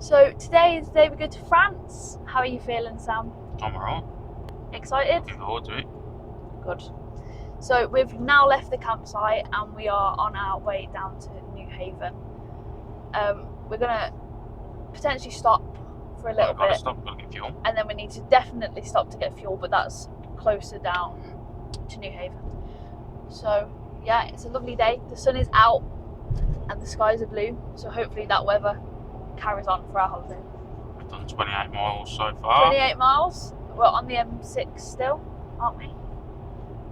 So today is the day we go to France. How are you feeling, Sam? I'm alright. Excited? Looking forward to it. Good. So we've now left the campsite and we are on our way down to Newhaven. We're gonna potentially stop for a little bit. Stop, gotta get fuel. And then we need to definitely stop to get fuel, but that's closer down to Newhaven. So yeah, it's a lovely day. The sun is out and the skies are blue. So hopefully that weather carries on for our holiday. We've done 28 miles so far. 28 miles. We're on the M6 still, aren't we?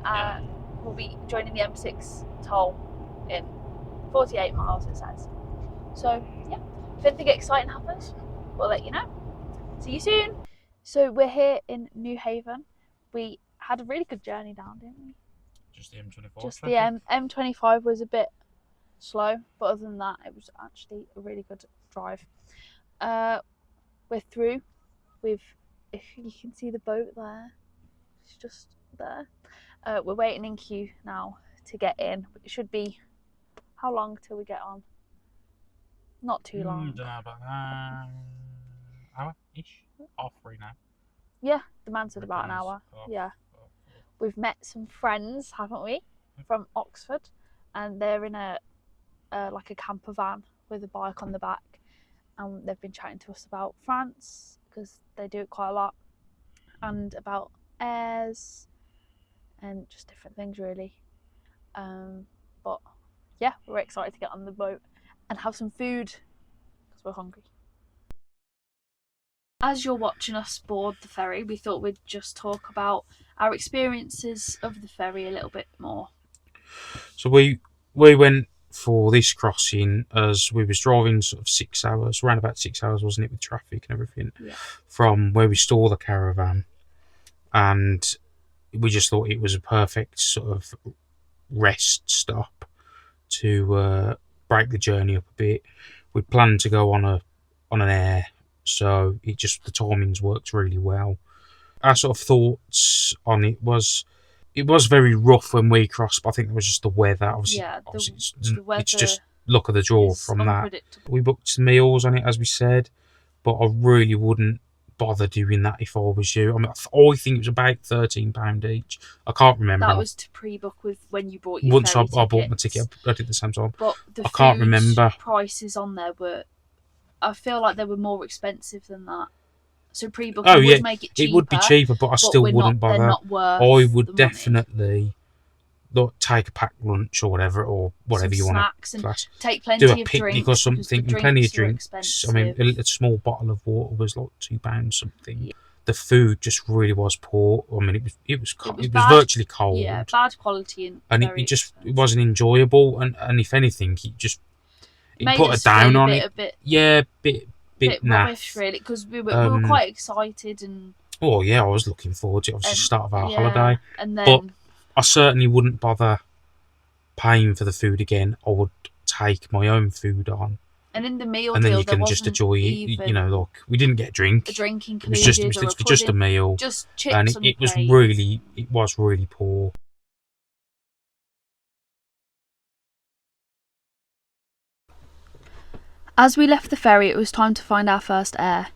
Yeah. We'll be joining the M6 toll in 48 miles, it says. So yeah, if anything exciting happens, we'll let you know. See you soon. So we're here in Newhaven. We had a really good journey down, didn't we? Just the M24. Just the M25 was a bit slow, but other than that, it was actually a really good drive. We're through. If you can see the boat there, it's just there. We're waiting in queue now to get in. It should be, how long till we get on? Not too long. Don't know, about an hour-ish. Half free now. Yeah, the man said about an hour. Yeah. We've met some friends, haven't we, from Oxford, and they're in a like a camper van with a bike on the back, and they've been chatting to us about France because they do it quite a lot, and about airs and just different things really. But yeah, we're excited to get on the boat and have some food because we're hungry. As you're watching us board the ferry, we thought we'd just talk about our experiences of the ferry a little bit more. So we went for this crossing as we was driving sort of 6 hours, around about 6 hours, wasn't it, with traffic and everything, yeah, from where we store the caravan, and we just thought it was a perfect sort of rest stop to break the journey up a bit. We planned to go on an aire, so the timings worked really well. Our sort of thoughts on it was very rough when we crossed, but I think it was just the weather. Obviously, the weather, it's just luck of the draw from that. We booked meals on it, as we said, but I really wouldn't bother doing that if I was you. I mean, I think it was about £13 each. I can't remember. That was to pre-book with when you bought your Once ferry I bought my ticket, I did the same time. But the I can't remember. Prices on there were, I feel like they were more expensive than that. So pre-booking would make it cheaper. It would be cheaper, but I still wouldn't bother. They're not worth I would the definitely take a packed lunch or whatever some you want to class. Take plenty do a of picnic drinks or something. Plenty of drinks. Expensive. I mean, a small bottle of water was like £2 something. Yeah. The food just really was poor. I mean, it was virtually cold. Yeah, bad quality and it wasn't enjoyable. And if anything, it put a down on it. A bit rubbish, really, because we were quite excited and. Oh yeah, I was looking forward to it. Obviously, the start of our holiday. And then, but I certainly wouldn't bother paying for the food again. I would take my own food on. And in the meal and then deal, you can just enjoy it. You know, like we didn't get a drink. A drink included. It was just a meal. Just chips and on it was plate. really poor. As we left the ferry, it was time to find our first aire.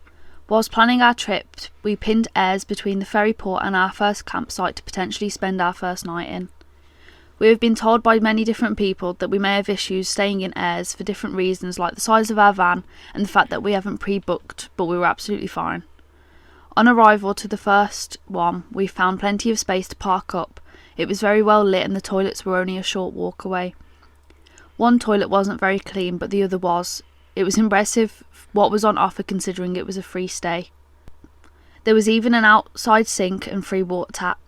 Whilst planning our trip, we pinned aires between the ferry port and our first campsite to potentially spend our first night in. We have been told by many different people that we may have issues staying in aires for different reasons, like the size of our van and the fact that we haven't pre-booked, but we were absolutely fine. On arrival to the first one, we found plenty of space to park up. It was very well lit and the toilets were only a short walk away. One toilet wasn't very clean, but the other was. It was impressive what was on offer considering it was a free stay. There was even an outside sink and free water tap.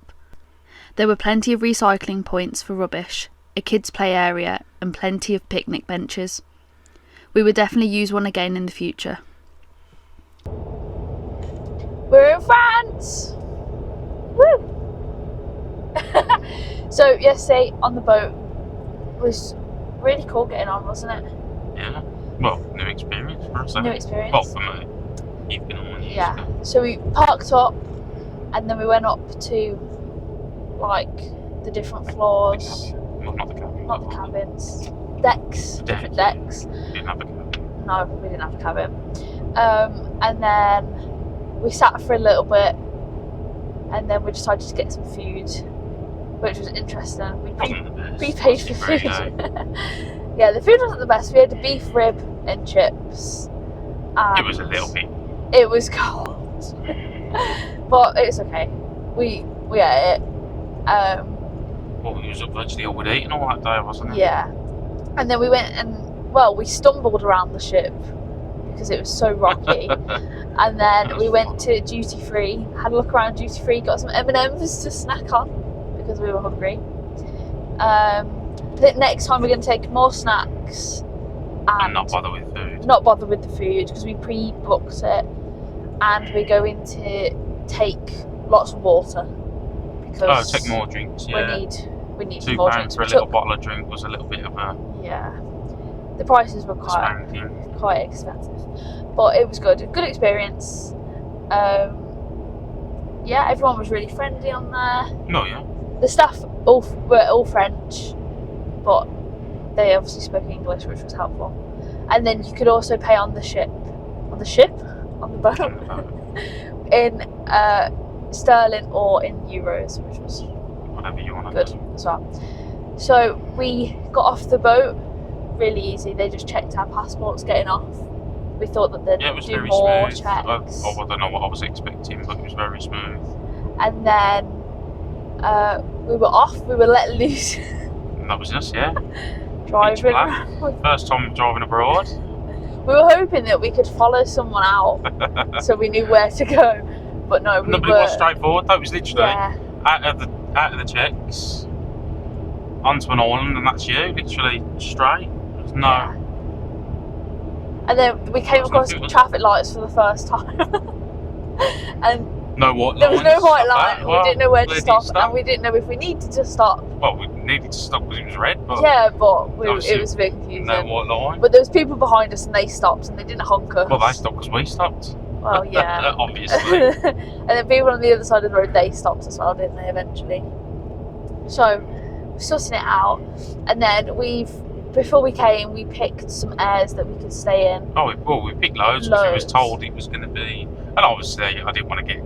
There were plenty of recycling points for rubbish, a kids' play area and plenty of picnic benches. We would definitely use one again in the future. We're in France! Woo! So yesterday on the boat was really cool getting on, wasn't it? Yeah. Well, new experience for us. New experience. Well, for me. You've been on one. Yeah. So we parked up and then we went up to like the different floors. Not the cabin. Not the cabins. Decks. Different decks. We didn't have a cabin. No, we didn't have a cabin. And then we sat for a little bit, and then we decided to get some food, which was interesting. We paid for food. Yeah, the food wasn't the best. We had a beef rib and chips. It was a little bit. It was cold, but it's okay. We ate it. Well, it was virtually all we'd eaten all that day, wasn't it? Yeah, and then we went and we stumbled around the ship because it was so rocky. And then we went to duty free, had a look around duty free, got some M&Ms to snack on because we were hungry. I think next time we're going to take more snacks and not bother with food. Not bother with the food because we pre-booked it, and we're going to take lots of water because take more drinks. Yeah, we need £2 more drinks. for a little bottle of drink was a little bit of a the prices were quite expensive, but it was good experience. Everyone was really friendly on there. No, yeah. The staff were all French, but they obviously spoke English, which was helpful. And then you could also pay on the boat, in sterling or in euros, which was whatever you want. Good as well. So we got off the boat really easy. They just checked our passports getting off. We thought that they'd do more checks. I don't know what I was expecting, but it was very smooth. And then we were off. We were let loose. And that was us, yeah. Driving. First time driving abroad. We were hoping that we could follow someone out, so we knew where to go. But no, but it was straightforward. That was literally out of the checks onto an island, and that's you. Literally straight. There's no. Yeah. And then we came across traffic lights for the first time, and there was no white line. We didn't know where to stop, and we didn't know if we needed to stop. Well, we needed to stop because it was red, but it was a bit confusing. No white line. But there was people behind us, and they stopped, and they didn't honk us. Well, they stopped because we stopped. Well, yeah, obviously. And then people on the other side of the road, they stopped as well, didn't they? Eventually. So we're sorting it out, and then before we came, we picked some airs that we could stay in. Oh, we picked loads because we was told it was going to be, and obviously I didn't want to get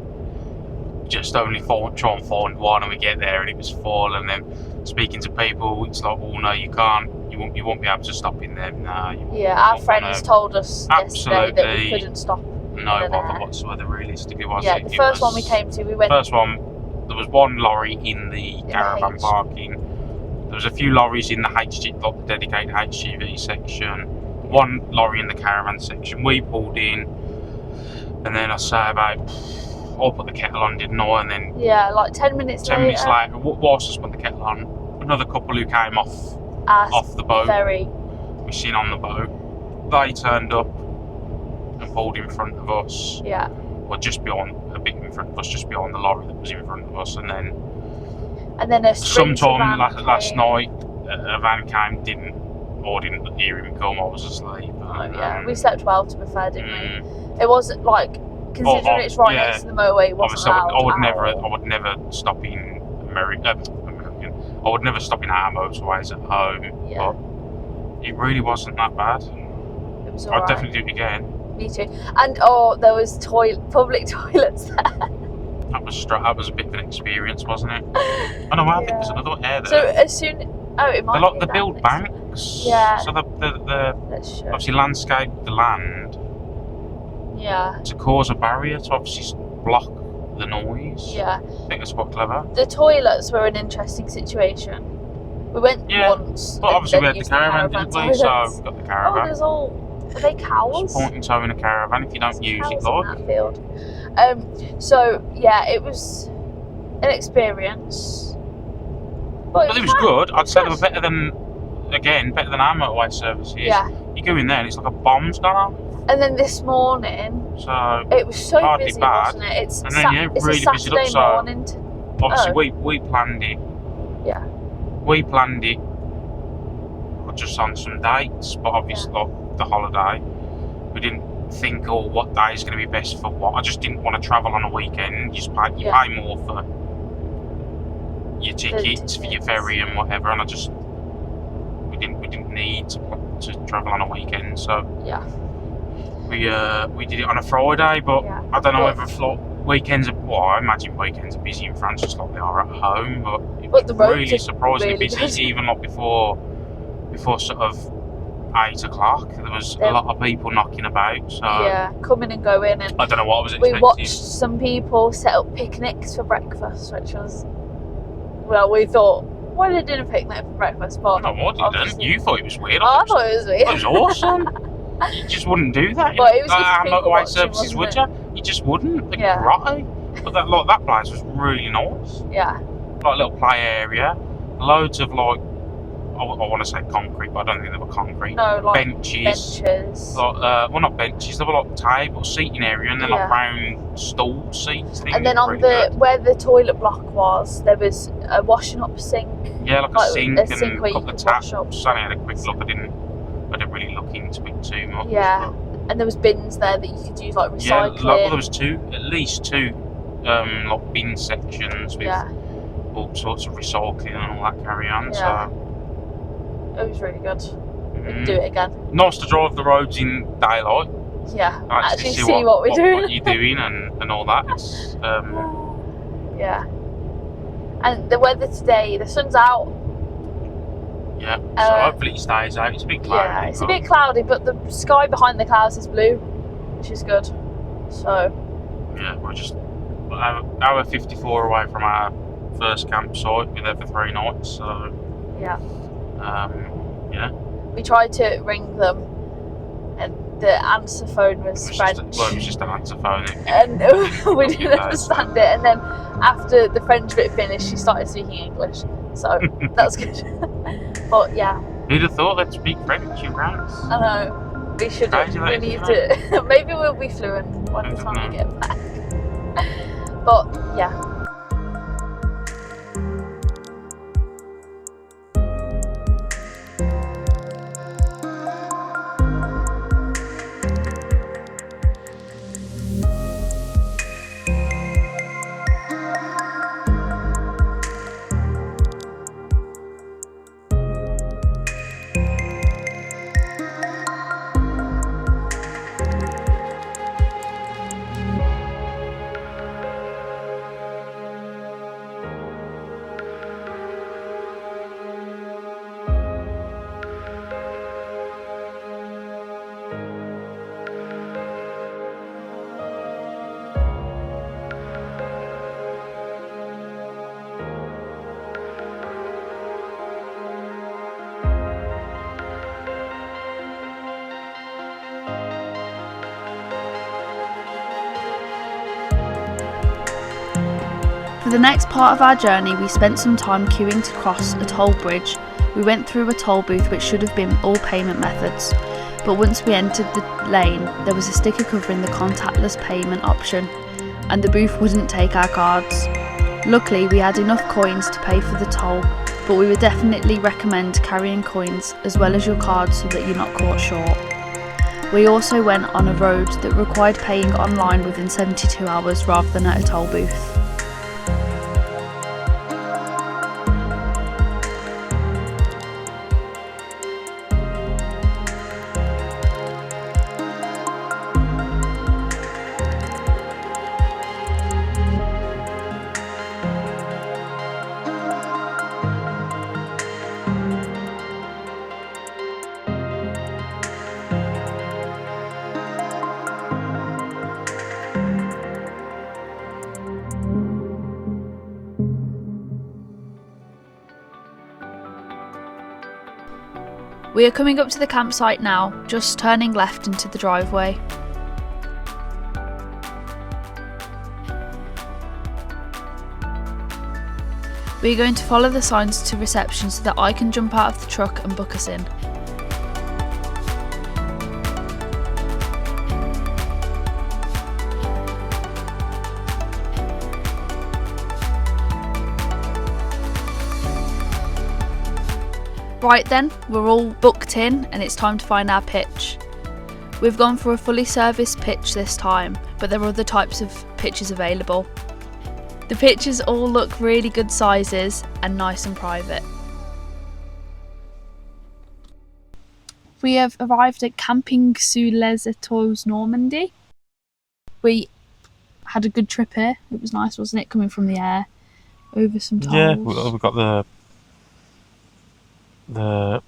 just only try and find one, and we get there and it was full. And then speaking to people, it's like, oh no, you can't, you won't be able to stop in there. No, our friends told us yesterday that we couldn't stop. No bother whatsoever, realistically. The first one we came to, we went. First one, there was one lorry in the caravan parking. There was a few lorries in the the dedicated HGV section. One lorry in the caravan section. We pulled in, and then I put the kettle on, didn't I? And then like 10 minutes later. 10 minutes later, whilst I put the kettle on, another couple who came off the boat, ferry, we seen on the boat. They turned up and pulled in front of us. Yeah. Well, just beyond, a bit in front of us, just beyond the lorry that was in front of us, and then sometime last night a van came, didn't hear him come. I was asleep. We slept well, to be fair, didn't we? It wasn't like, considering it's right next to the motorway, it wasn't loud. I would never stop in American. I would never stop in our motorways at home. Yeah. But it really wasn't that bad. It was I'd definitely do it again. Me too. And there was public toilets there. That was a bit of an experience, wasn't it? I know. I think there's another air there. So as soon, it might. They build banks. Yeah. So the obviously landscape the land. Yeah. To cause a barrier to obviously block the noise. Yeah. I think that's quite clever. The toilets were an interesting situation. We went once. But obviously we had the caravan, didn't we? So we got the caravan. Are they cows? Pointing toe in a caravan if you don't use it, like. In that field. It was an experience. But it was good. I'd say they were better than our motorway services. Yeah. You go in there and it's like a bomb's gone off. And then this morning, it was so busy, wasn't it? It's really a Saturday morning. Obviously, we planned it. Yeah. We planned it just on some dates, but obviously, like the holiday, we didn't think, what day is going to be best for what. I just didn't want to travel on a weekend. You pay more for your tickets, for your ferry and whatever, and we didn't need to travel on a weekend, so. Yeah. we did it on a Friday, but Yeah. I don't know whether weekends are. Well, I imagine weekends are busy in France just like they are at home, but it was the roads really are surprisingly really busy, good. even like before sort of 8 o'clock. There was a lot of people knocking about. So Yeah, coming and going, and I don't know what I was expecting. we watched some people set up picnics for breakfast, which was, well, we thought, why are they doing a picnic for breakfast? But I know, I didn't. You thought it was weird. I thought it was weird. It was awesome. You just wouldn't do that. But it was just our people motorway watching, services, would wasn't you? You just wouldn't. They'd Yeah. grotty. But that place was really nice. Yeah. Like a little play area, loads of like, I want to say concrete, but I don't think they were concrete. No, like benches. Like, well, not benches. They were like tables, seating area, and then like round stool seats. And then on where the toilet block was, there was a washing up sink. Yeah, like a sink and a where you couple of could wash taps. up. I only had a quick look. I didn't really look into it too much. Yeah. But And there was bins there that you could use, like yeah, recycling. there was at least two, like bin sections with all sorts of recycling and all that carry on. Yeah. So It was really good. We'd do it again. nice to drive the roads in daylight. Yeah, Actually see what we're doing. What you're doing and all that. It's, yeah. And the weather today, the sun's out. yeah, so hopefully it stays out. It's a bit cloudy. Yeah, it's a bit cloudy, but the sky behind the clouds is blue, which is good. So yeah, we're just hour 54 away from our first campsite. We're there for 3 nights, so yeah. Yeah. We tried to ring them, and the answer phone was French. It was just an answer phone. And we didn't understand it. And then after the French bit finished, she started speaking English. So that's good. But yeah. Who'd have thought they'd speak French in France? I know. We should. We need to. Maybe we'll be fluent by the time we get back. But yeah. For the next part of our journey, we spent some time queuing to cross a toll bridge. We went through a toll booth which should have been all payment methods, but once we entered the lane, there was a sticker covering the contactless payment option, and the booth wouldn't take our cards. Luckily, we had enough coins to pay for the toll, but we would definitely recommend carrying coins as well as your cards so that you're not caught short. We also went on a road that required paying online within 72 hours rather than at a toll booth. We are coming up to the campsite now, just turning left into the driveway. We are going to follow the signs to reception so that I can jump out of the truck and book us in. Right then, we're all booked in and it's time to find our pitch. We've gone for a fully serviced pitch this time, but there are other types of pitches available. The pitches all look really good sizes and nice and private. We have arrived at Camping sous les Étoiles, Normandy. We had a good trip here. It was nice, wasn't it? Coming from the air over some tolls. Yeah, we got the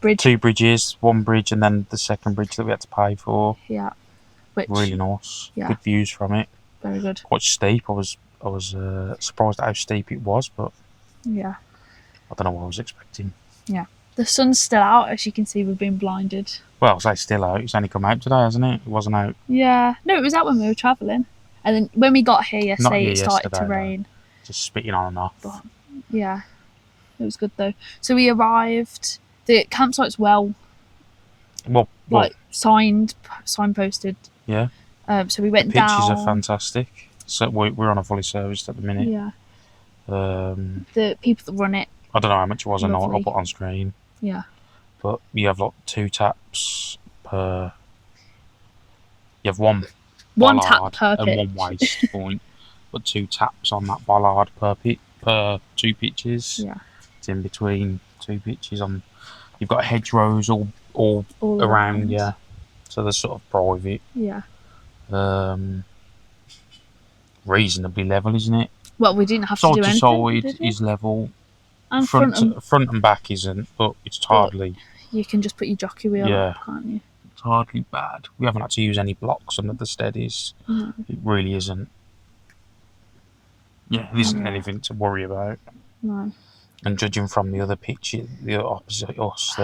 bridge. 2 bridges, 1 bridge, and then the second bridge that we had to pay for. Yeah, which really nice. Yeah. Good views from it. Very good. Quite steep. I was surprised at how steep it was, but yeah, I don't know what I was expecting. Yeah, the sun's still out, as you can see. We've been blinded. Well, I say still out. It's only come out today, hasn't it? It wasn't out. Yeah, no, it was out when we were travelling, and then when we got here yesterday, it started to rain. Just spitting on and off. But, yeah, it was good though. So we arrived. The campsite's well, signposted. Yeah. So we went the pictures down. are fantastic. So we're on a fully serviced at the minute. Yeah. The people that run it. I don't know how much it was. Lovely. I'll put on screen. Yeah. But you have 2 taps per. You have one tap per and pitch. 1 waste point. But 2 taps on that bollard per 2 pitches. Yeah. It's in between 2 pitches. You've got hedgerows all around. Yeah. So they're sort of private. Yeah. Reasonably level, isn't it? Well, we didn't have to do anything. Side to side is level. And front and back isn't, but it's hardly. You can just put your jockey wheel up, can't you? It's hardly bad. We haven't had to use any blocks under the steadies. No. It really isn't. Yeah, there isn't anything to worry about. No. And judging from the other pitch, the opposite us,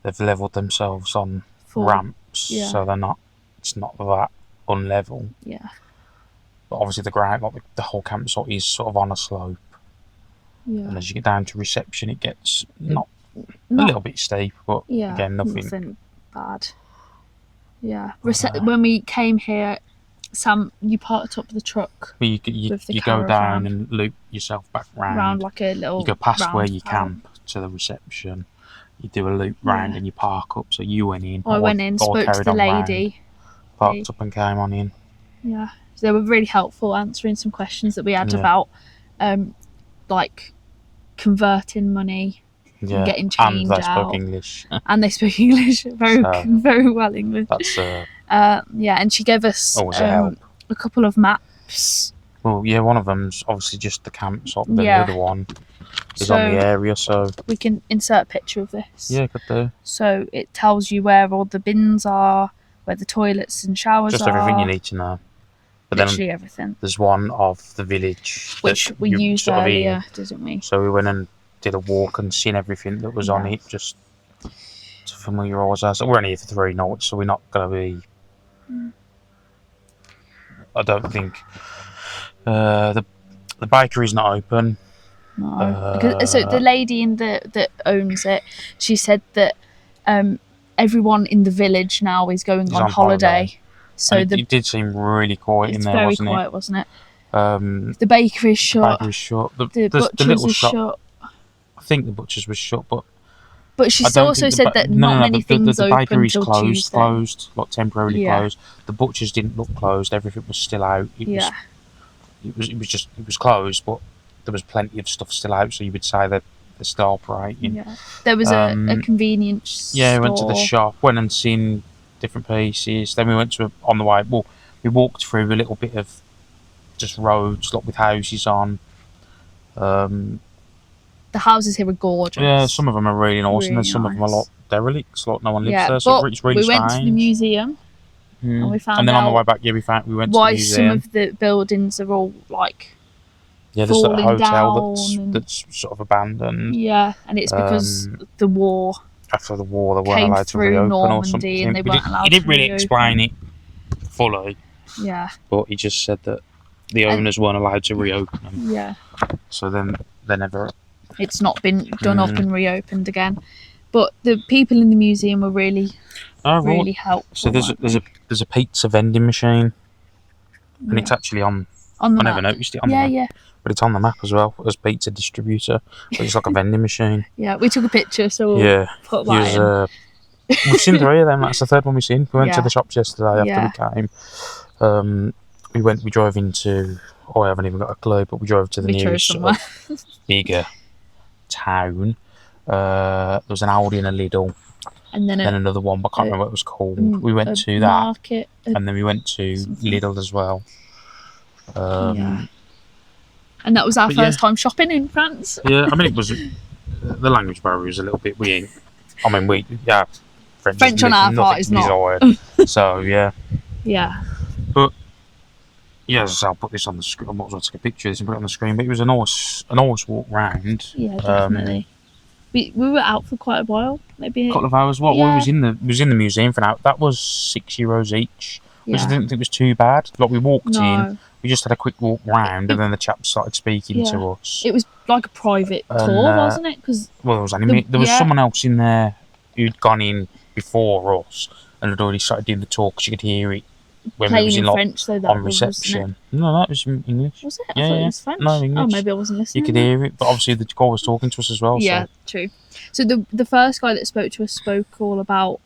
they've levelled themselves on ramps, so they're not. It's not that unlevel. Yeah. But obviously the ground, the whole campsite, is sort of on a slope. Yeah. And as you get down to reception, it gets not a little bit steep, but again, nothing bad. Yeah. When we came here, Sam, you parked up the truck. You go down and loop yourself back round. Like a little. You go past where you camp to the reception. You do a loop round and you park up. So you went in. I went in, spoke to the lady. Parked up and came on in. Yeah. So they were really helpful answering some questions that we had about, like, converting money. And getting change and they spoke English. And they spoke English very well English. That's and she gave us a couple of maps. Well, yeah, one of them's obviously just the campsite, then the other one is on the area, so we can insert a picture of this. Yeah, could do. So it tells you where all the bins are, where the toilets and showers just are. Just everything you need to know. But literally everything. There's one of the village which we used earlier, didn't we? So we went and did a walk and seen everything that was on it, just to familiarise us. We're only here for 3 nights, so we're not going to be. I don't think the bakery's not open. No, so the lady that owns it, she said that everyone in the village now is going on holiday. So it did seem really quiet in there, wasn't it? Very quiet, wasn't it? The bakery's shut. The butcher's is shut. I think the butcher's was shut, but she also said that not many things the open bakery's till Tuesday. closed, like temporarily closed. The butcher's didn't look closed. Everything was still out. It was closed, but there was plenty of stuff still out. So you would say that they're still operating. Yeah, there was a convenience store. Yeah, we went to the shop, went and seen different pieces. Then we went to on the way. Well, we walked through a little bit of just roads, like with houses on. The houses here are gorgeous. Yeah, some of them are really nice, and then some of them are like derelicts, like no one lives there. So it's really strange. We went to the museum, and we found. And then on the way back, we went to the museum. Why some of the buildings are all like. Yeah, there's a hotel that's sort of abandoned. Yeah, and it's because the war. After the war, they weren't allowed to reopen Normandy or something. And they weren't allowed he didn't really explain it fully. Yeah. But he just said that the owners weren't allowed to reopen them. Yeah. So then they never. It's not been done up and reopened again, but the people in the museum were really helpful. So there's a pizza vending machine, and it's actually on. I never noticed it on the map. Yeah. But it's on the map as well as pizza distributor. So it's like a vending machine. Yeah, we took a picture, so we'll put that in. We've seen 3 of them. That's the 3rd one we've seen. We went to the shops yesterday after we came. We drove into. I haven't even got a clue, but we drove to the nearest bigger town. There was an Aldi and a Lidl, and then another one, but I can't remember what it was called. We went to that, market, and then we went to Lidl as well. Yeah. And that was our first time shopping in France. Yeah, I mean, it was the language barrier was a little bit weird. I mean, French on our part is not. So yeah. Yeah. But yes, I'll put this on the screen. I might as well take a picture of this and put it on the screen. But it was a nice walk round. Yeah, definitely. We were out for quite a while, maybe a couple of hours. What we was in the museum for an hour. That was €6 each, which I didn't think was too bad. Like we walked in, we just had a quick walk round, and then the chap started speaking to us. It was like a private tour, wasn't it? There was someone else in there who'd gone in before us and had already started doing the talk. Because you could hear it when we was in French, so that on reception. No, that was in English. Was it? I thought it was French. No, English. Oh, maybe I wasn't listening. You could hear it, but obviously the guy was talking to us as well. Yeah, true. So the first guy that spoke to us spoke all about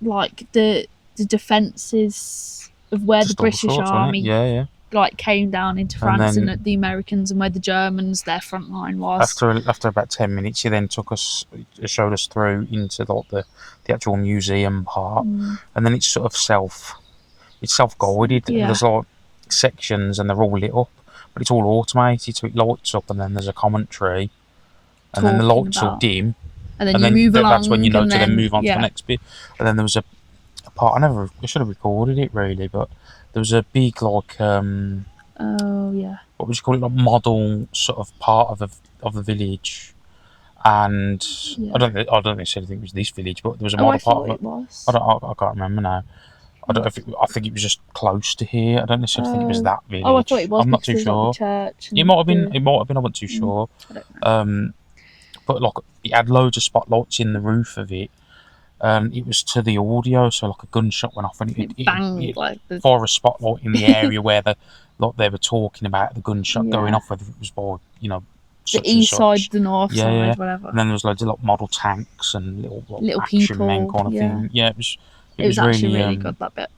like the defences of where the British Army like came down into France, and the Americans, and where the Germans, their front line was. After about 10 minutes, he then showed us through into the actual museum part, and then it's sort of self-guided. There's like sections, and they're all lit up, but it's all automated, so it lights up, and then there's a commentary, and then the lights will dim, and then you move along. That's when you know to then move on to the next bit. And then there was a part I should have recorded it really, but there was a big like what would you call it, like model sort of part of the village, and I don't necessarily think it was this village, but there was a model part of it. I can't remember now. I think it was just close to here. I don't necessarily think it was that village. Oh, I thought it was. I'm not too sure. Like church it might have been. I'm not too sure. I don't know. But like it had loads of spotlights in the roof of it. It was to the audio, so like a gunshot went off, and it banged like for a spotlight in the area where they were talking about the gunshot going off, whether it was by the east side, the north side, whatever. And then there was loads of like model tanks and little action people, men kind of thing. Yeah, it was actually really good, that bit.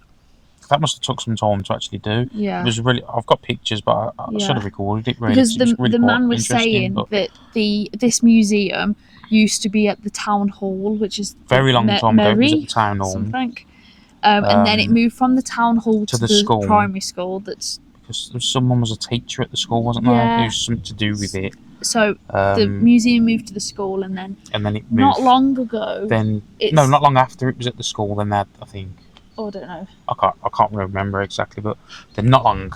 That must have took some time to actually do. Yeah, it was really. I've got pictures, but I should have recorded it. Really, because the man was saying that this museum used to be at the town hall, which is very long time ago. It was at the town hall, and then it moved from the town hall to the school. Primary school. That's because someone was a teacher at the school, wasn't there? Yeah. It was something to do with it. So the museum moved to the school, and then it moved. Not long ago. Not long after it was at the school. Then that I think. Oh, I don't know. I can't remember exactly, but then not long.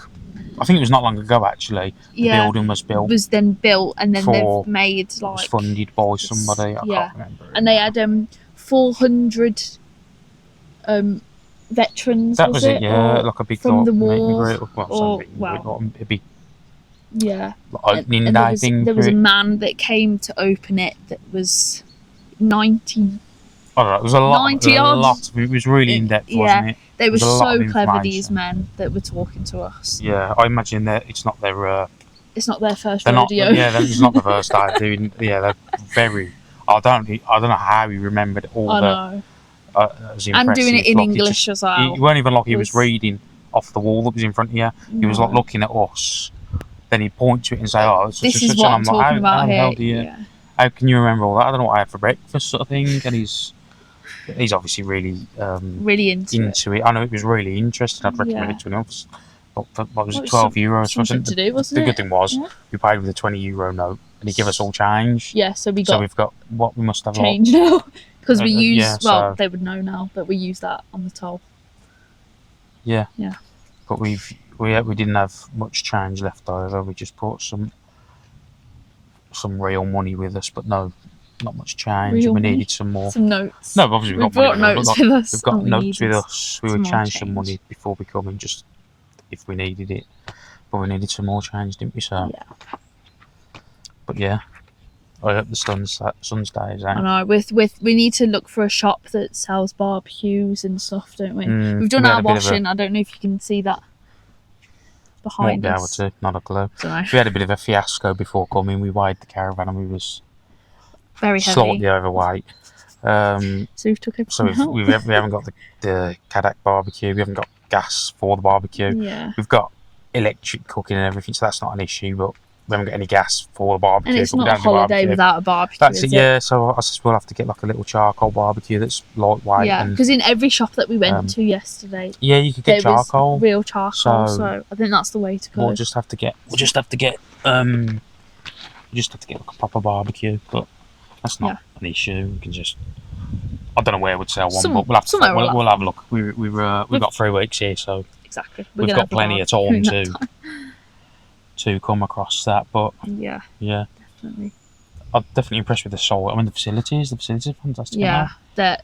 I think it was not long ago actually. The building was built. It was then built, and then they've made like. It was funded by somebody. I can't remember. And they had 400 veterans. That was it. Yeah, like a big from the war. A big. Yeah. Opening day thing. There was a man that came to open it that was 90. I don't know, it was a lot. It was really in depth, wasn't it? They were so clever, these men that were talking to us. Yeah, I imagine that it's not their first rodeo. It's not the first time doing. Yeah, they're very. I don't know how he remembered all the. And doing it in English as well. It weren't even like he was reading off the wall that was in front of you. He was like looking at us. Then he'd point to it and say, "Oh, it's this is what I'm talking about here." How can you remember all that? I don't know what I had for breakfast, sort of thing. And he's obviously really into it. I know it was really interesting. I'd recommend it to anyone. What was it, €12? Something to do, wasn't it? The good thing was we paid with a €20 note, and he gave us all change. Yeah, so we've got what we must have change now because we use. They would know now that we use that on the toll. Yeah. Yeah. But we didn't have much change left over. We just brought some real money with us, but not much change. We needed some more. Some notes. No, obviously we've got notes with us. We've got notes with us. We would change some money before we come in, just if we needed it. But we needed some more change, didn't we? So. Yeah. But yeah, I hope the sun's days out. I know. We need to look for a shop that sells barbecues and stuff, don't we? We've done our washing. I don't know if you can see that behind us. Not a clue. We had a bit of a fiasco before coming. We weighed the caravan and we was very heavy, slightly overweight. So we've took everything out. we haven't got the Kadak barbecue. We haven't got gas for the barbecue. Yeah. We've got electric cooking and everything, so that's not an issue. But we haven't got any gas for the barbecue. And it's but we not a don't do holiday barbecue. without a barbecue. That's is it, yeah. So I suppose we'll have to get like a little charcoal barbecue that's lightweight. Yeah, because in every shop that we went to yesterday, yeah, you could get charcoal, real charcoal. So I think that's the way to go. We'll just have to get like a proper barbecue, but that's not an issue. We can just. I don't know where we'd sell one, but we'll have to. We'll have a look. We've got 3 weeks here, so exactly we've got plenty of time to come across that. But yeah, definitely. I'm definitely impressed with the site. I mean, the facilities are fantastic. Yeah,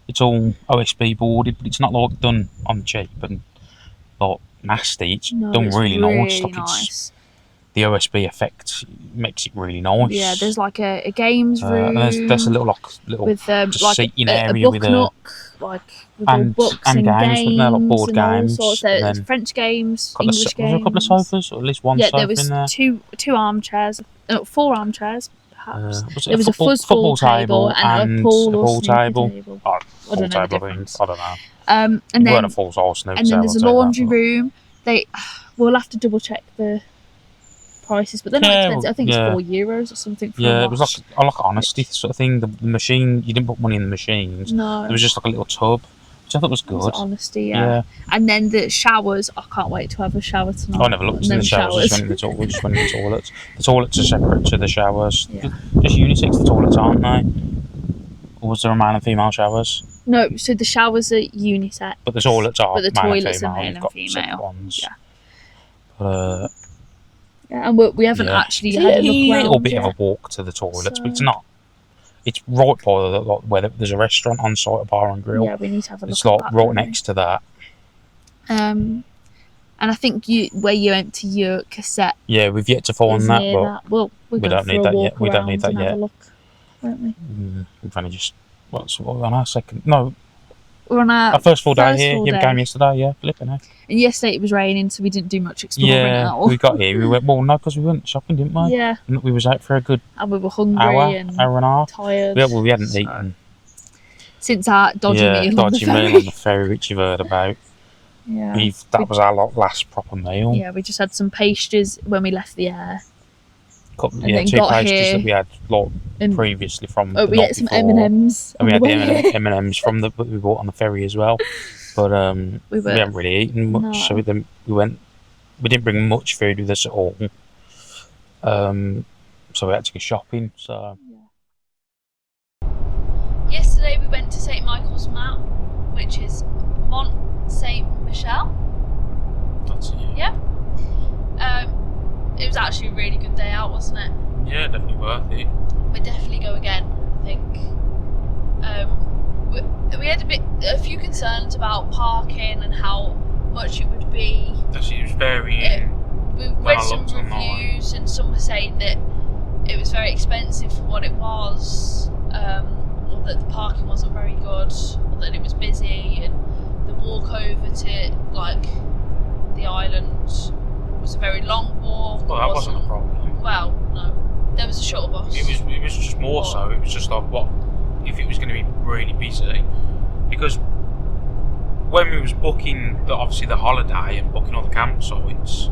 it's all OSB boarded, but it's not like done on the cheap and like nasty. It's done really nice. Like nice. The OSB effect makes it really nice. Yeah, there's like a games room. And there's a little with like seating area book with nook, like with all books and games, like board and games. all sorts. There's French games, English games. Was there a couple of sofas, or at least one sofa in there? Yeah, there was two armchairs, 4 armchairs. Perhaps. There was a football table and a pool table. Oh, I don't know the difference. I don't know. And then weren't a full size snooker. And then there's a laundry room. We'll have to double check the prices, but they're not expensive. I think it's €4 or something. It was like honesty sort of thing. The machine, you didn't put money in the machines. No, there was just like a little tub, which I thought was good. It was honesty, yeah. And then the showers. I can't wait to have a shower tonight. I never looked in the showers. We just went in the toilets. The toilets are separate to the showers. Yeah. Just unisex, the toilets, aren't they? Or was there a male and female showers? No, so the showers are unisex. But the toilets are. But the toilets are male and female. Ones. Yeah. But, and we haven't actually had a look around. A little bit of a walk to the toilets, but it's not. It's right by where there's a restaurant on site, a bar and grill. Yeah, we need to have a look. It's like right next to that. And I think where you empty your cassette. Yeah, we've yet to find that, but we don't need that yet. We don't need that yet. Have a look, won't we? We've only just what on our second? No, we're on our first full day here. You came yesterday, yeah, flipping heck. And yesterday it was raining, so we didn't do much exploring at all. We got here. We went because we went shopping, didn't we? Yeah. And we was out for a good. And we were hungry hour and a half. Tired. Yeah, well, we hadn't eaten since our dodgy meal on the ferry. meal on the ferry, which you've heard about. Yeah. That was our last proper meal. Yeah, we just had some pastries when we left the air. Two pastries that we had previously from. We had some M&Ms. And we had the M&Ms from that we bought on the ferry as well. But we haven't really eaten much, so we didn't bring much food with us at all. So we had to go shopping. So yesterday we went to St Michael's Mount, which is Mont Saint Michel. That's it. Yeah. It was actually a really good day out, wasn't it? Yeah, definitely worth it. We'd definitely go again, I think. We had a few concerns about parking and how much it would be. Actually, it was very. We read some reviews and some were saying that it was very expensive for what it was, or that the parking wasn't very good, or that it was busy, and the walk over to the island was a very long walk. Well, that wasn't a problem. Well, no, there was a shuttle bus. It was just more so. It was just like what if it was going to be really busy, because when we was booking obviously the holiday and booking all the campsites,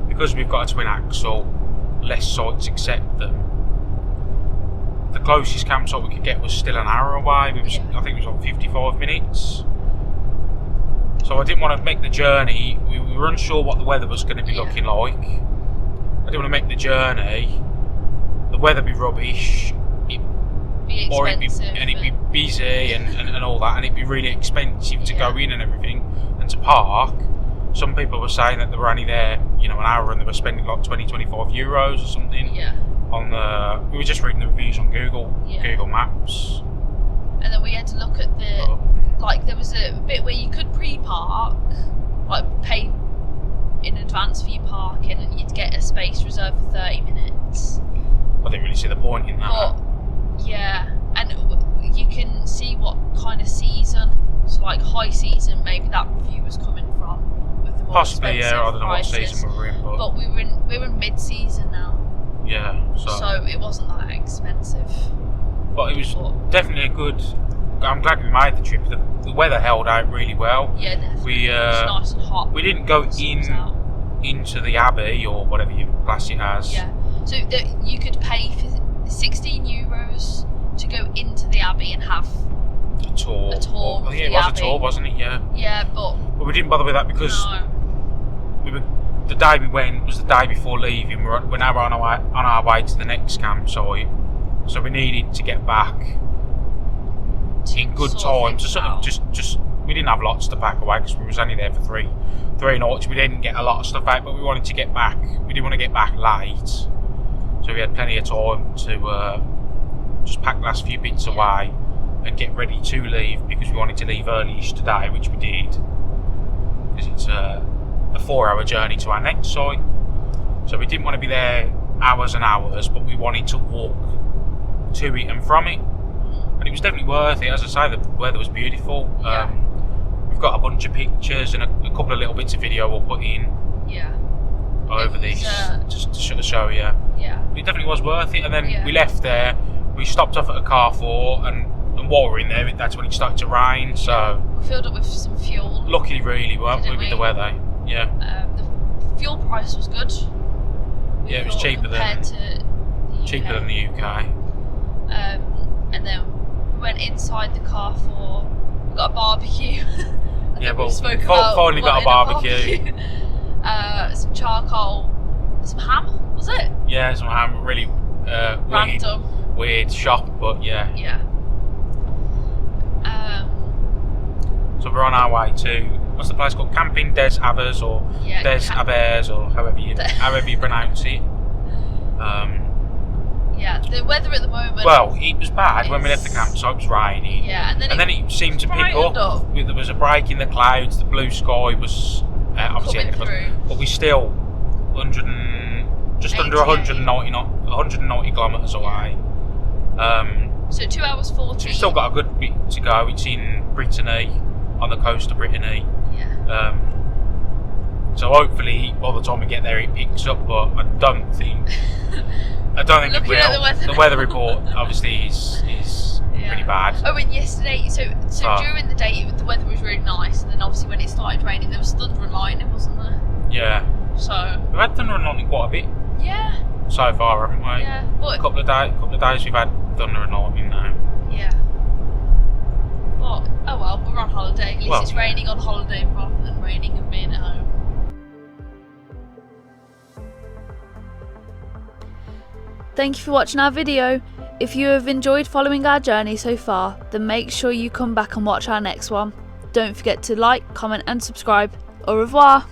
because we've got a twin axle, less sites accept them. The closest campsite we could get was still an hour away. I think it was on 55 minutes. So I didn't want to make the journey. We were unsure what the weather was going to be looking like. I didn't want to make the journey. The weather be rubbish. It'd be busy and all that, and it'd be really expensive to go in and everything and to park. Some people were saying that they were only there, an hour, and they were spending like 20-25 euros or something. Yeah. We were just reading the reviews on Google Maps. And then we had to look at there was a bit where you could pre-park, pay in advance for your parking, and you'd get a space reserved for 30 minutes. I didn't really see the point in that. But, yeah, and you can see what kind of season, so high season, maybe that review was coming from, with the more possibly, expensive I don't know prices. what season we were in, but we were in mid-season now. Yeah, so it wasn't that expensive. But it was definitely a good. I'm glad we made the trip. The weather held out really well. Yeah, definitely. It was nice and hot. We didn't go into the abbey or whatever you class it as. Yeah. So you could pay for €16 to go into the abbey and have a tour. A tour. Oh, yeah, it was a tour, wasn't it? Yeah. Yeah, but we didn't bother with that because the day we went was the day before leaving. We're now on our way to the next campsite, so we needed to get back in good time. So sort of just we didn't have lots to pack away because we was only there for three nights. We didn't get a lot of stuff out, but we wanted to get back. We didn't want to get back late, so we had plenty of time to just pack the last few bits away and get ready to leave, because we wanted to leave early-ish today, which we did, because it's a 4-hour journey to our next site. So we didn't want to be there hours and hours, but we wanted to walk to it and from it, and it was definitely worth it. As I say, the weather was beautiful. We've got a bunch of pictures and a couple of little bits of video we'll put in over this just to show you. But it definitely was worth it. And then we left there, we stopped off at a Carrefour, and while we were in there, that's when it started to rain, so we filled up with some fuel. Lucky really, weren't we, with the weather? Yeah. The fuel price was good. It was cheaper than the UK. And then we went inside the Carrefour. We got a barbecue. Finally got a barbecue. Some charcoal, some ham. Was it? Yeah, some ham. Really random. Weird shop, but yeah. So we're on our way to, what's the place called? Camping des Abbers, or des Abbers, or however you pronounce it. The weather at the moment. Well, it was bad when we left the campsite. It was raining. And then it seemed to pick up. There was a break in the clouds. The blue sky was obviously through. But we still under 190 kilometres away. So 2 hours 40. So we've still got a good bit to go. It's in Brittany, on the coast of Brittany. So hopefully by the time we get there it picks up, but I don't think it will. The weather report obviously is pretty bad. Oh, and yesterday, so during the day the weather was really nice, and then obviously when it started raining there was thunder and lightning, wasn't there? Yeah. So we've had thunder and lightning quite a bit. Yeah. So far, haven't we? Yeah. A couple of days we've had thunder and lightning now. Yeah. But oh well, we're on holiday. At least it's raining on holiday rather than raining and being at home. Thank you for watching our video. If you have enjoyed following our journey so far, then make sure you come back and watch our next one. Don't forget to like, comment and subscribe. Au revoir!